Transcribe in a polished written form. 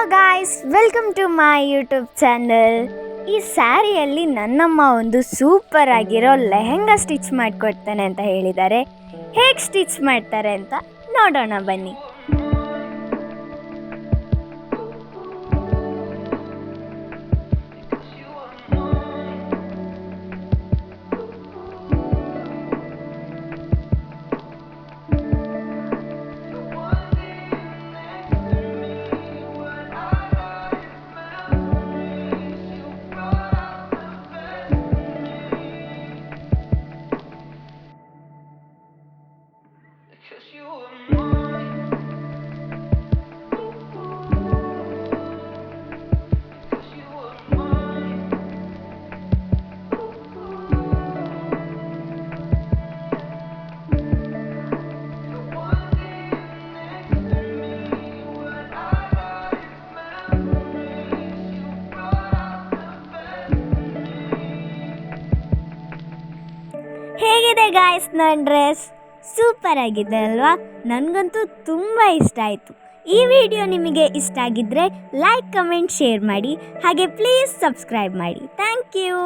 Guys, welcome to my YouTube channel. ಈ ಸ್ಯಾರಿಯಲ್ಲಿ ನನ್ನಮ್ಮ ಒಂದು ಸೂಪರ್ ಆಗಿರೋ ಲೆಹೆಂಗಾ ಸ್ಟಿಚ್ ಮಾಡಿಕೊಡ್ತಾನೆ ಅಂತ ಹೇಳಿದ್ದಾರೆ. ಹೇಗೆ ಸ್ಟಿಚ್ ಮಾಡ್ತಾರೆ ಅಂತ ನೋಡೋಣ ಬನ್ನಿ. ಹೇಗಿದೆ ಗಾಯ್ಸ್ ನನ್ನ ಡ್ರೆಸ್? ಸೂಪರ್ ಆಗಿದೆ ಅಲ್ವಾ? ನನಗಂತೂ ತುಂಬ ಇಷ್ಟ ಆಯಿತು. ಈ ವಿಡಿಯೋ ನಿಮಗೆ ಇಷ್ಟ ಆಗಿದ್ದರೆ ಲೈಕ್, ಕಮೆಂಟ್, ಶೇರ್ ಮಾಡಿ. ಹಾಗೆ ಪ್ಲೀಸ್ ಸಬ್ಸ್ಕ್ರೈಬ್ ಮಾಡಿ. Thank you.